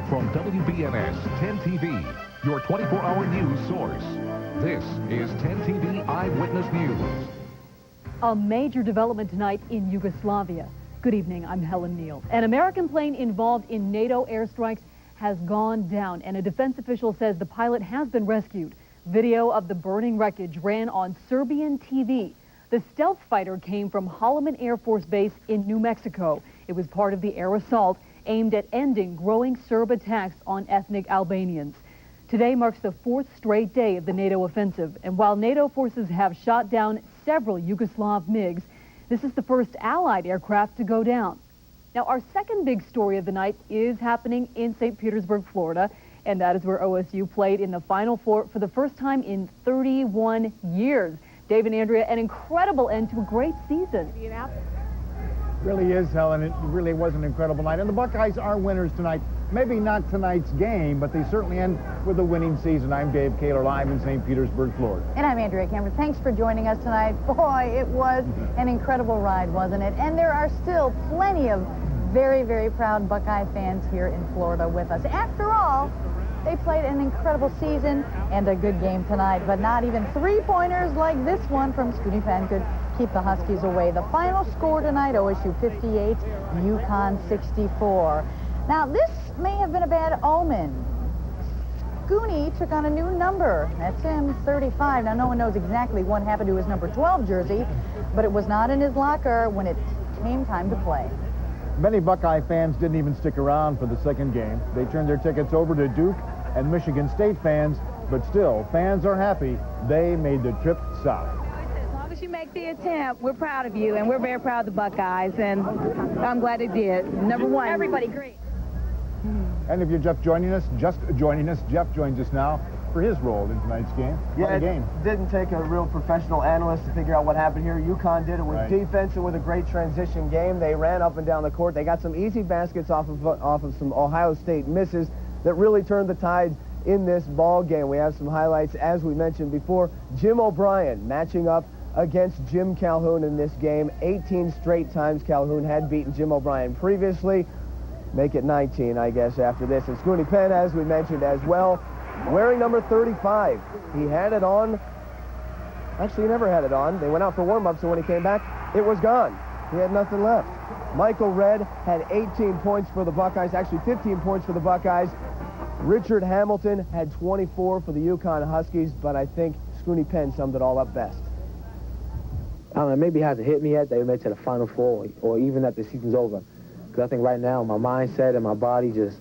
From WBNS 10 TV, your 24-hour news source. This is 10 TV Eyewitness News. A major development tonight in Yugoslavia. Good evening, I'm Helen Neal. An American plane involved in NATO airstrikes has gone down, and a defense official says the pilot has been rescued. Video of the burning wreckage ran on Serbian TV. The stealth fighter came from Holloman Air Force Base in New Mexico. It was part of the air assault aimed at ending growing Serb attacks on ethnic Albanians. Today marks the 4th straight day of the NATO offensive, and while NATO forces have shot down several Yugoslav MiGs, this is the first Allied aircraft to go down. Now, our second big story of the night is happening in St. Petersburg, Florida, and that is where OSU played in the Final Four for the first time in 31 years. Dave and Andrea, an incredible end to a great season. Really is, Helen. It really was an incredible night. And the Buckeyes are winners tonight. Maybe not tonight's game, but they certainly end with a winning season. I'm Dave Kaler, live in St. Petersburg, Florida. And I'm Andrea Cameron. Thanks for joining us tonight. Boy, it was an incredible ride, wasn't it? And there are still plenty of very, very proud Buckeye fans here in Florida with us. After all, they played an incredible season and a good game tonight, but not even three-pointers like this one from Scoonie Penn could keep the Huskies away. The final score tonight, OSU 58, UConn 64. Now, this may have been a bad omen. Scoonie took on a new number. That's him, 35. Now, no one knows exactly what happened to his number 12 jersey, but it was not in his locker when it came time to play. Many Buckeye fans didn't even stick around for the second game. They turned their tickets over to Duke and Michigan State fans, but still, fans are happy they made the trip south. As long as you make the attempt, we're proud of you, and we're very proud of the Buckeyes, and I'm glad they did. Number one. Everybody agree. And if you're just joining us, Jeff joins us now for his role in tonight's game. Yeah, it didn't take a real professional analyst to figure out what happened here. UConn did it with defense and with a great transition game. They ran up and down the court. They got some easy baskets off of some Ohio State misses that really turned the tide in this ball game. We have some highlights, as we mentioned before. Jim O'Brien matching up against Jim Calhoun in this game. 18 straight times Calhoun had beaten Jim O'Brien previously. Make it 19, I guess, after this. And Scoonie Penn, as we mentioned as well, wearing number 35. He had it on. Actually, he never had it on. They went out for warm-up, so when he came back, it was gone. He had nothing left. Michael Redd had 18 points for the Buckeyes, actually 15 points for the Buckeyes. Richard Hamilton had 24 for the UConn Huskies, but I think Scoonie Penn summed it all up best. I don't know, maybe it hasn't hit me yet that we made it to the Final Four, or even that the season's over. Because I think right now my mindset and my body just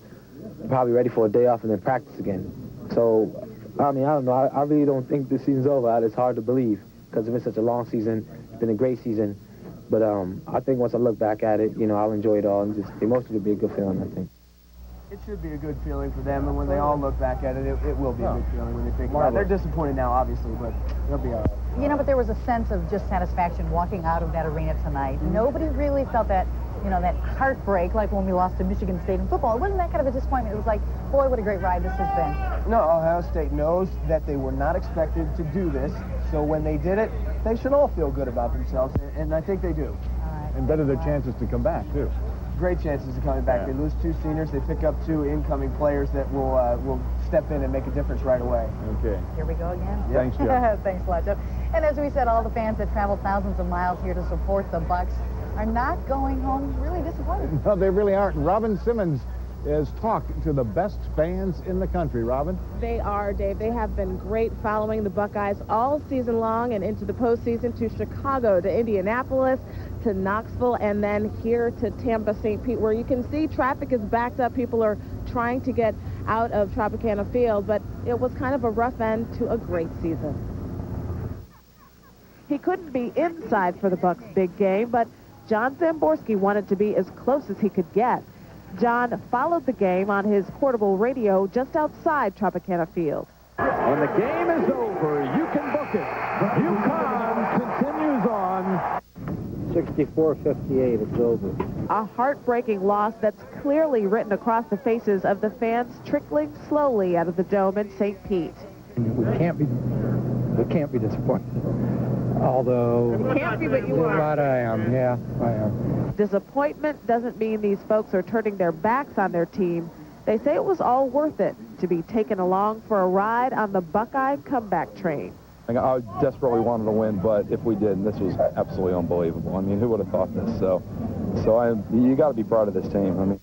probably ready for a day off and then practice again. So, I mean, I don't know. I really don't think the season's over. It's hard to believe because it's been such a long season. It's been a great season. But I think once I look back at it, I'll enjoy it all. And just emotionally it'll be a good feeling, I think. It should be a good feeling for them, and when they all look back at it, it will be a good feeling when they think about it. They're disappointed now, obviously, but they'll be all right. But there was a sense of just satisfaction walking out of that arena tonight. Nobody really felt that, that heartbreak like when we lost to Michigan State in football. It wasn't that kind of a disappointment. It was like, boy, what a great ride this has been. No, Ohio State knows that they were not expected to do this, so when they did it, they should all feel good about themselves, and I think they do. All right. And better their chances to come back, too. Great chances of coming back. They lose 2 seniors. They pick up 2 incoming players that will step in and make a difference right away. Okay. Here we go again. Yep. Thanks, Jeff. Thanks a lot, Jeff. And as we said, all the fans that traveled thousands of miles here to support the Bucks are not going home really disappointed. No, they really aren't. Robin Simmons has talked to the best fans in the country. Robin? They are, Dave. They have been great following the Buckeyes all season long and into the postseason, to Chicago, to Indianapolis, to Knoxville, and then here to Tampa, St. Pete, where you can see traffic is backed up. People are trying to get out of Tropicana Field, but it was kind of a rough end to a great season. He couldn't be inside for the Bucks' big game, but John Zamborski wanted to be as close as he could get. John followed the game on his portable radio just outside Tropicana Field. When the game is over, you can book it. UConn continues on. 64-58, it's over. A heartbreaking loss that's clearly written across the faces of the fans trickling slowly out of the dome in St. Pete. We can't be disappointed. Although... You can't be, but you are. But I am, yeah, I am. Disappointment doesn't mean these folks are turning their backs on their team. They say it was all worth it to be taken along for a ride on the Buckeye comeback train. I desperately wanted to win, but if we didn't, this was absolutely unbelievable. I mean, who would have thought this? So you got to be proud of this team. I mean,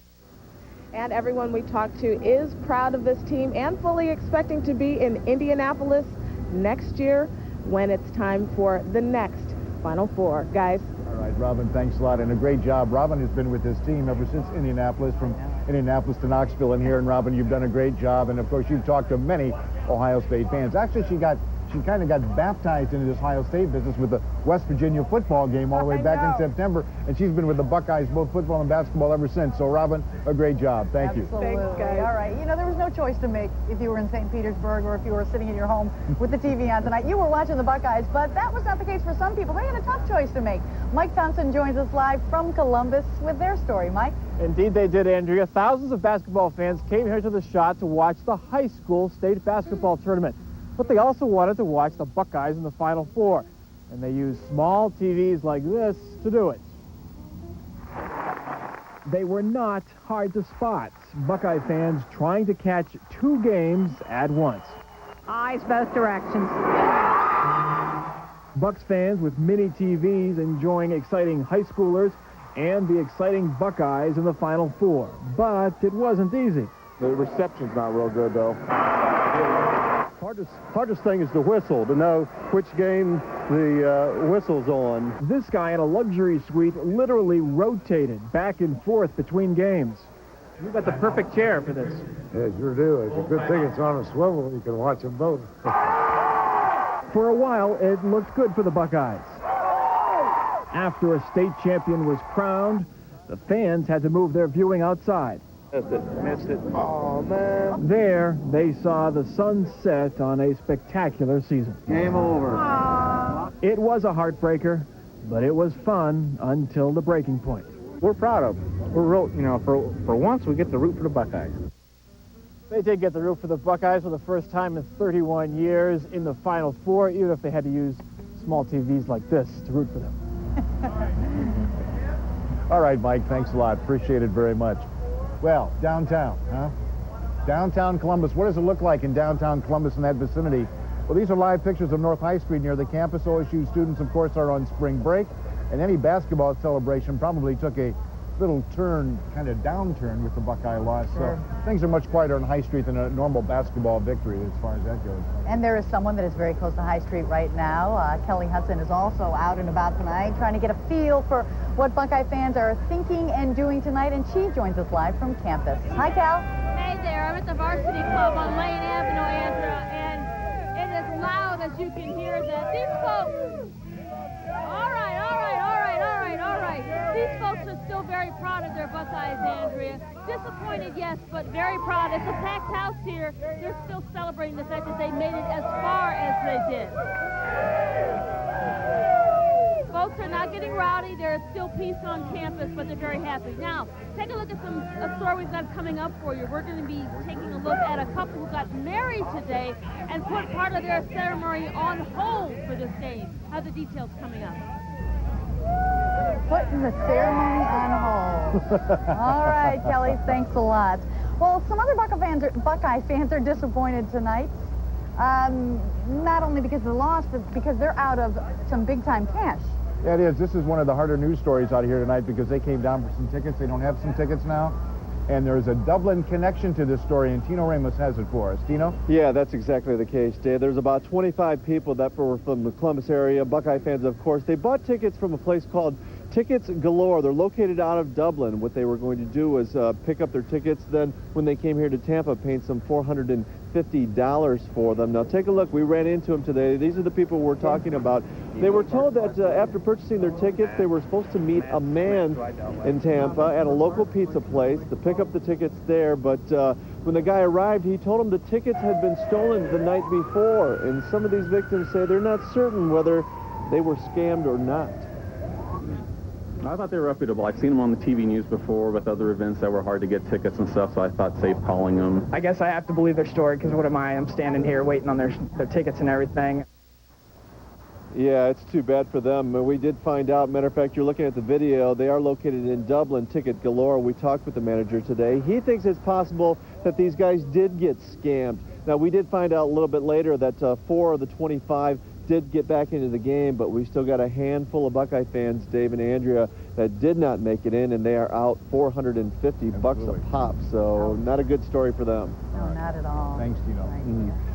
and everyone we talked to is proud of this team and fully expecting to be in Indianapolis next year when it's time for the next Final Four. Guys. All right, Robin, thanks a lot, and a great job. Robin has been with this team ever since Indianapolis, from Indianapolis to Knoxville and here. And Robin, you've done a great job, and of course you've talked to many Ohio State fans. Actually, she kind of got baptized into this Ohio State business with the West Virginia football game all the way back in September, and she's been with the Buckeyes, both football and basketball, ever since. So, Robin, a great job. Thank you. Absolutely. Thanks, guys. All right. You know, there was no choice to make if you were in St. Petersburg or if you were sitting in your home with the TV on tonight. You were watching the Buckeyes, but that was not the case for some people. They had a tough choice to make. Mike Thompson joins us live from Columbus with their story. Mike? Indeed they did, Andrea. Thousands of basketball fans came here to the Shot to watch the high school state basketball tournament. But they also wanted to watch the Buckeyes in the Final Four, and they used small TVs like this to do it. They were not hard to spot. Buckeye fans trying to catch two games at once. Eyes both directions. Bucks fans with mini TVs enjoying exciting high schoolers and the exciting Buckeyes in the Final Four. But it wasn't easy. The reception's not real good, though. Hardest thing is the whistle, to know which game the whistle's on. This guy in a luxury suite literally rotated back and forth between games. You got the perfect chair for this. Yeah, sure do. It's a good thing it's on a swivel. You can watch them both. For a while, it looked good for the Buckeyes. After a state champion was crowned, the fans had to move their viewing outside. Missed it. Oh, man. There, they saw the sun set on a spectacular season. Game over. It was a heartbreaker, but it was fun until the breaking point. We're proud of them. We're real, you know, for once we get to root for the Buckeyes. They did get the root for the Buckeyes for the first time in 31 years in the Final Four, even if they had to use small TVs like this to root for them. All right, Mike, thanks a lot. Appreciate it very much. Well, downtown, huh? Downtown Columbus. What does it look like in downtown Columbus and that vicinity? Well, these are live pictures of North High Street near the campus. OSU students, of course, are on spring break, and any basketball celebration probably took a little turn, kind of downturn with the Buckeye loss. Sure. So things are much quieter on High Street than a normal basketball victory as far as that goes. And there is someone that is very close to High Street right now. Kelly Hudson is also out and about tonight, trying to get a feel for what Buckeye fans are thinking and doing tonight, and she joins us live from campus. Hi, Cal. Hey there, I'm at the Varsity Club on Lane Avenue, Andrea, and it is loud as you can hear that. These folks, all right. These folks are still very proud of their Buckeyes, Andrea. Disappointed, yes, but very proud. It's a packed house here. They're still celebrating the fact that they made it as far as they did. Folks are not getting rowdy. There is still peace on campus, but they're very happy. Now, take a look at a story we've got coming up for you. We're going to be taking a look at a couple who got married today and put part of their ceremony on hold for this game. Have the details coming up. Putting the ceremony on hold. All right, Kelly, thanks a lot. Well, some other Buckeye fans are disappointed tonight. Not only because of the loss, but because they're out of some big-time cash. Yeah, it is. This is one of the harder news stories out here tonight because they came down for some tickets. They don't have some tickets now. And there's a Dublin connection to this story, and Tino Ramos has it for us. Tino? Yeah, that's exactly the case, Dave. There's about 25 people that were from the Columbus area, Buckeye fans, of course. They bought tickets from a place called Tickets Galore. They're located out of Dublin. What they were going to do was pick up their tickets. Then when they came here to Tampa, paying some $450 for them. Now take a look. We ran into them today. These are the people we're talking about. They were told that after purchasing their tickets, they were supposed to meet a man in Tampa at a local pizza place to pick up the tickets there. But when the guy arrived, he told them the tickets had been stolen the night before. And some of these victims say they're not certain whether they were scammed or not. I thought they were reputable. I've seen them on the TV news before with other events that were hard to get tickets and stuff, so I thought safe calling them. I guess I have to believe their story because what am I? I'm standing here waiting on their tickets and everything. Yeah, it's too bad for them. We did find out, matter of fact, you're looking at the video, they are located in Dublin, Ticket Galore. We talked with the manager today. He thinks it's possible that these guys did get scammed. Now, we did find out a little bit later that 4 of the 25 did get back into the game, but we still got a handful of Buckeye fans, Dave and Andrea, that did not make it in, and they are out $450 a pop, so not a good story for them. No, not at all. Thanks, Tino.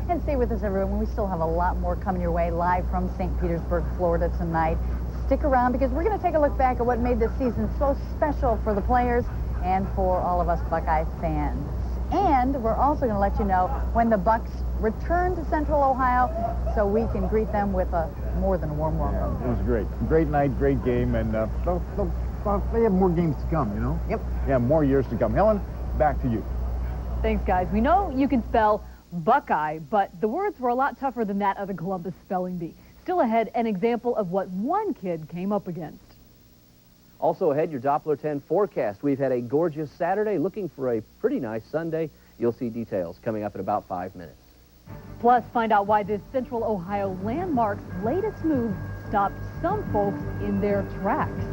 And stay with us, everyone. We still have a lot more coming your way live from St. Petersburg, Florida tonight. Stick around because we're going to take a look back at what made this season so special for the players and for all of us Buckeye fans. And we're also going to let you know when the Bucks return to Central Ohio so we can greet them with a more than warm welcome. Yeah, it was great. Great night, great game, and they have more games to come, you know? Yep. Yeah, more years to come. Helen, back to you. Thanks, guys. We know you can spell Buckeye, but the words were a lot tougher than that of the Columbus spelling bee. Still ahead, an example of what one kid came up against. Also ahead, your Doppler 10 forecast. We've had a gorgeous Saturday, looking for a pretty nice Sunday. You'll see details coming up in about 5 minutes. Plus, find out why this Central Ohio landmark's latest move stopped some folks in their tracks.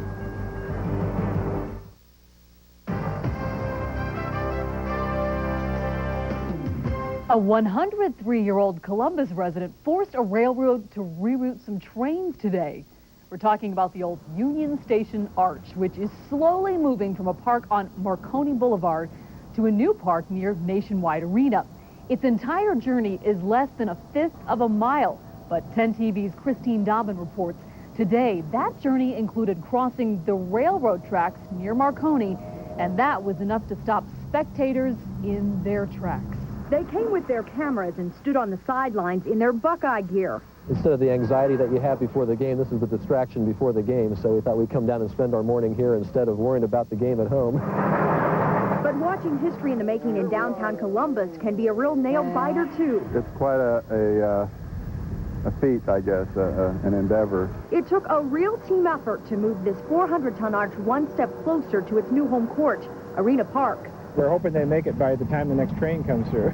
A 103-year-old Columbus resident forced a railroad to reroute some trains today. We're talking about the old Union Station Arch, which is slowly moving from a park on Marconi Boulevard to a new park near Nationwide Arena. Its entire journey is less than a fifth of a mile, but 10 TV's Christine Dobbin reports today that journey included crossing the railroad tracks near Marconi, and that was enough to stop spectators in their tracks. They came with their cameras and stood on the sidelines in their Buckeye gear. Instead of the anxiety that you have before the game, this is the distraction before the game, so we thought we'd come down and spend our morning here instead of worrying about the game at home. But watching history in the making in downtown Columbus can be a real nail-biter, too. It's quite a feat, I guess, an endeavor. It took a real team effort to move this 400-ton arch one step closer to its new home court, Arena Park. We're hoping they make it by the time the next train comes through.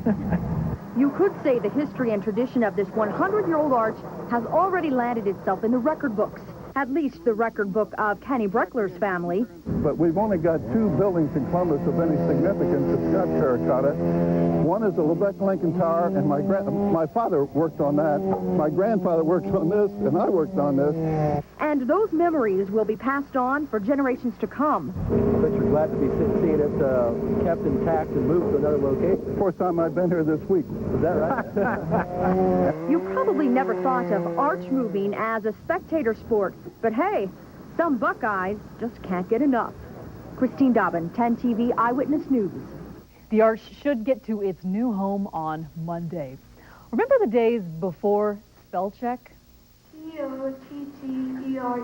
You could say the history and tradition of this 100-year-old arch has already landed itself in the record books, at least the record book of Kenny Breckler's family. But we've only got 2 buildings in Columbus of any significance that's got terracotta. One is the Lebec Lincoln Tower, and my father worked on that. My grandfather worked on this, and I worked on this. And those memories will be passed on for generations to come. But you're glad to be seeing it kept intact and moved to another location. First time I've been here this week. Is that right? You probably never thought of arch moving as a spectator sport, but hey, some Buckeyes just can't get enough. Christine Dobbin, 10 TV Eyewitness News. The arch should get to its new home on Monday. Remember the days before spell check? T-O-T-T-E-R